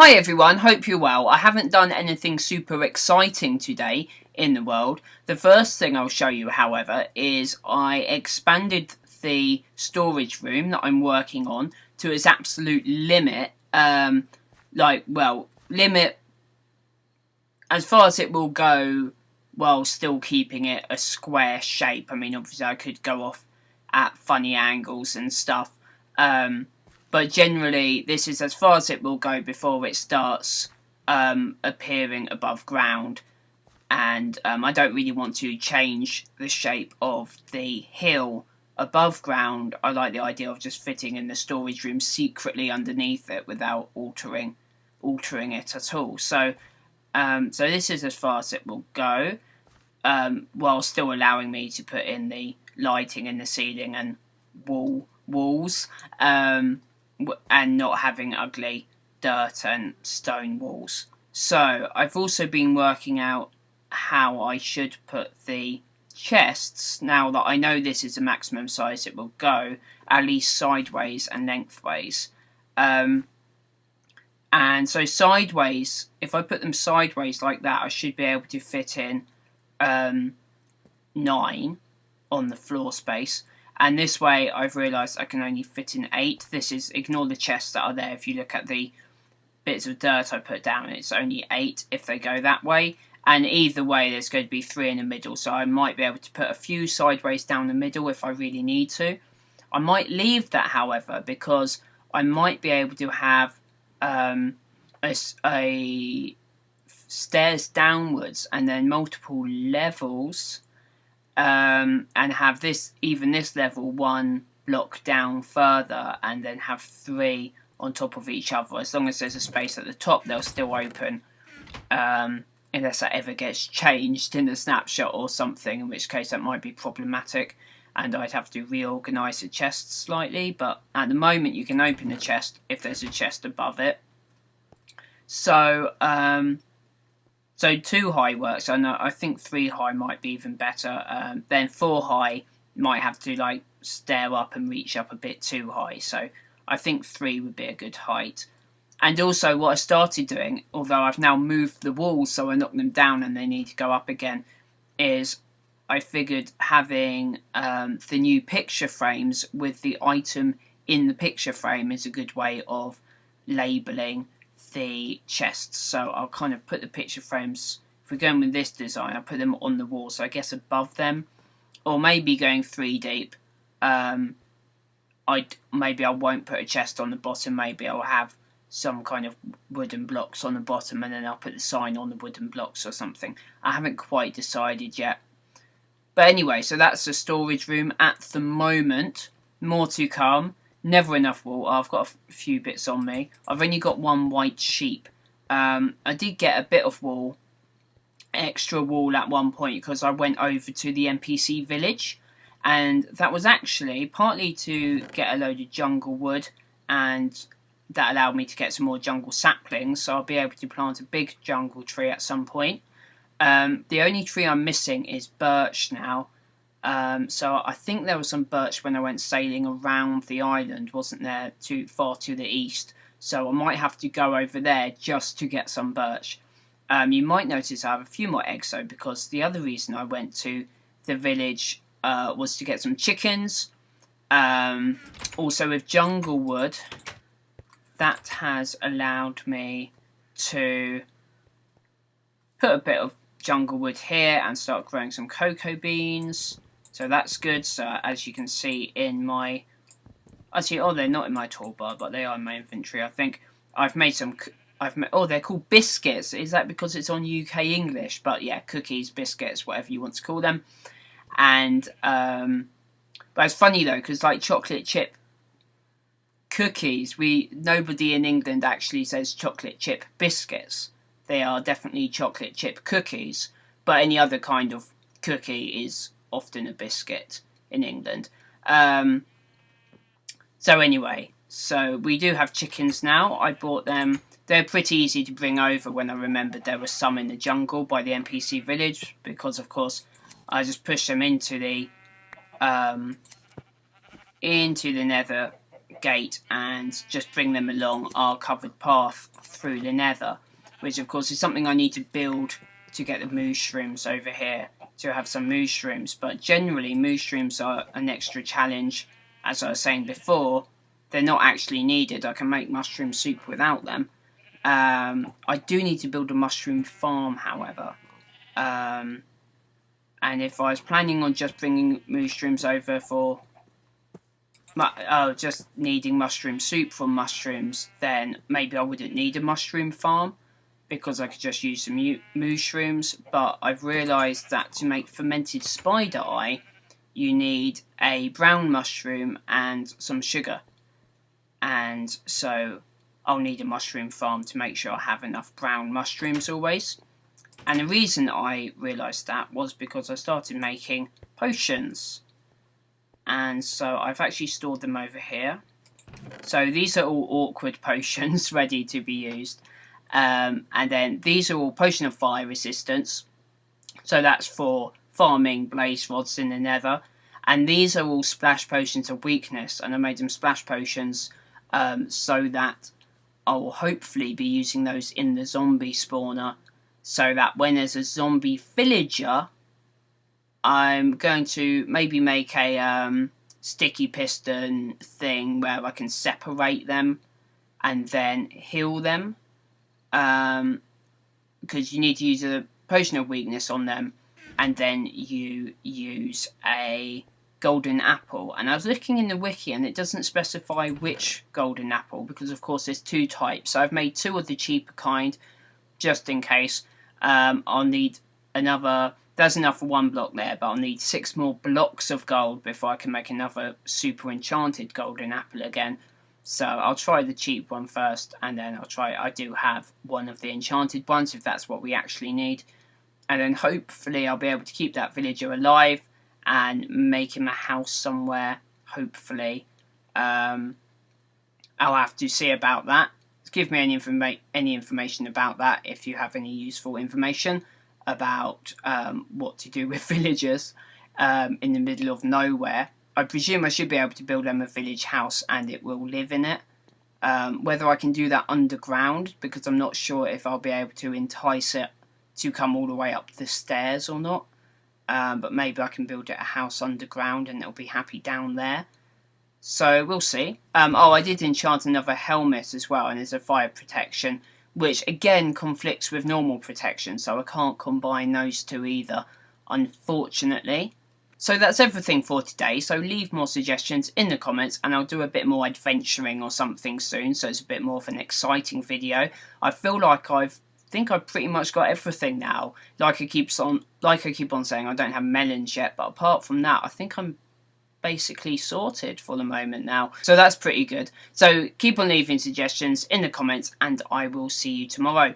Hi everyone, hope you're well. I haven't done anything super exciting today in the world. The first thing I'll show you, however, is I expanded the storage room that I'm working on to its absolute limit. Limit as far as it will go while still keeping it a square shape. I mean, obviously I could go off at funny angles and stuff. But generally, this is as far as it will go before it starts appearing above ground. And I don't really want to change the shape of the hill above ground. I like the idea of just fitting in the storage room secretly underneath it without altering it at all. So this is as far as it will go, while still allowing me to put in the lighting in the ceiling and walls. And not having ugly dirt and stone walls. So I've also been working out how I should put the chests, now that I know this is the maximum size it will go, at least sideways and lengthways. And so sideways, if I put them sideways like that, I should be able to fit in 9 on the floor space. And this way, I've realised I can only fit in 8. This is, ignore the chests that are there. If you look at the bits of dirt I put down, it's only 8 if they go that way. And either way, there's going to be 3 in the middle. So I might be able to put a few sideways down the middle if I really need to. I might leave that, however, because I might be able to have a stairs downwards and then multiple levels. And have this level 1 block down further, and then have 3 on top of each other. As long as there's a space at the top, they'll still open, unless that ever gets changed in the snapshot or something, in which case that might be problematic, and I'd have to reorganise the chest slightly. But at the moment, you can open the chest if there's a chest above it. So 2 high works. I think 3 high might be even better. Then 4 high might have to stair up and reach up a bit too high. So I think 3 would be a good height. And also what I started doing, although I've now moved the walls so I knock them down and they need to go up again, is I figured having the new picture frames with the item in the picture frame is a good way of labelling the chests. So I'll kind of put the picture frames, if we're going with this design, I'll put them on the wall, so I guess above them, or maybe going 3 deep. Maybe I won't put a chest on the bottom. Maybe I'll have some kind of wooden blocks on the bottom, and then I'll put the sign on the wooden blocks or something. I haven't quite decided yet. But anyway, so that's the storage room at the moment. More to come. Never enough wool. I've got a few bits on me. I've only got 1 white sheep. I did get a bit of wool, extra wool at one point, because I went over to the NPC village, and that was actually partly to get a load of jungle wood, and that allowed me to get some more jungle saplings, so I'll be able to plant a big jungle tree at some point. The only tree I'm missing is birch now. So I think there was some birch when I went sailing around the island, wasn't there, too far to the east. So I might have to go over there just to get some birch. You might notice I have a few more eggs though, because the other reason I went to the village was to get some chickens. Also with jungle wood, that has allowed me to put a bit of jungle wood here and start growing some cocoa beans. So that's good. So as you can see in my... Actually, they're not in my toolbar, but they are in my inventory, I think. I've made some... they're called biscuits. Is that because it's on UK English? But yeah, cookies, biscuits, whatever you want to call them. And... but it's funny though, because chocolate chip cookies, nobody in England actually says chocolate chip biscuits. They are definitely chocolate chip cookies. But any other kind of cookie is often a biscuit in England. So anyway, so we do have chickens now. I bought them. They're pretty easy to bring over when I remembered there were some in the jungle by the NPC village, because of course I just pushed them into the nether gate and just bring them along our covered path through the nether, which of course is something I need to build to get the mushrooms over here, to have some mushrooms. But generally mushrooms are an extra challenge. As I was saying before, they're not actually needed. I can make mushroom soup without them. I do need to build a mushroom farm, however. And if I was planning on just bringing mushrooms over for just needing mushroom soup from mushrooms, then maybe I wouldn't need a mushroom farm, because I could just use some mushrooms. But I've realised that to make fermented spider eye, you need a brown mushroom and some sugar. And so I'll need a mushroom farm to make sure I have enough brown mushrooms always. And the reason I realised that was because I started making potions. And so I've actually stored them over here. So these are all awkward potions ready to be used. And then these are all potion of fire resistance. So that's for farming blaze rods in the nether. And these are all splash potions of weakness. And I made them splash potions so that I will hopefully be using those in the zombie spawner. So that when there's a zombie villager, I'm going to maybe make a sticky piston thing where I can separate them and then heal them. Because you need to use a potion of weakness on them, and then you use a golden apple. And I was looking in the wiki and it doesn't specify which golden apple, because of course there's two types. So I've made two of the cheaper kind just in case. I'll need another, there's enough for one block there, but I'll need 6 more blocks of gold before I can make another super enchanted golden apple again. So I'll try the cheap one first, and then I do have one of the enchanted ones if that's what we actually need. And then hopefully I'll be able to keep that villager alive and make him a house somewhere, hopefully. I'll have to see about that. Give me any information about that if you have any useful information about what to do with villagers in the middle of nowhere. I presume I should be able to build them a village house and it will live in it. Whether I can do that underground, because I'm not sure if I'll be able to entice it to come all the way up the stairs or not. But maybe I can build it a house underground and it'll be happy down there. So we'll see. I did enchant another helmet as well, and there's a fire protection, which again conflicts with normal protection, so I can't combine those two either, unfortunately. So that's everything for today, so leave more suggestions in the comments and I'll do a bit more adventuring or something soon, so it's a bit more of an exciting video. I feel like I've pretty much got everything now. Like I keep on saying, I don't have melons yet, but apart from that, I think I'm basically sorted for the moment now. So that's pretty good. So keep on leaving suggestions in the comments and I will see you tomorrow.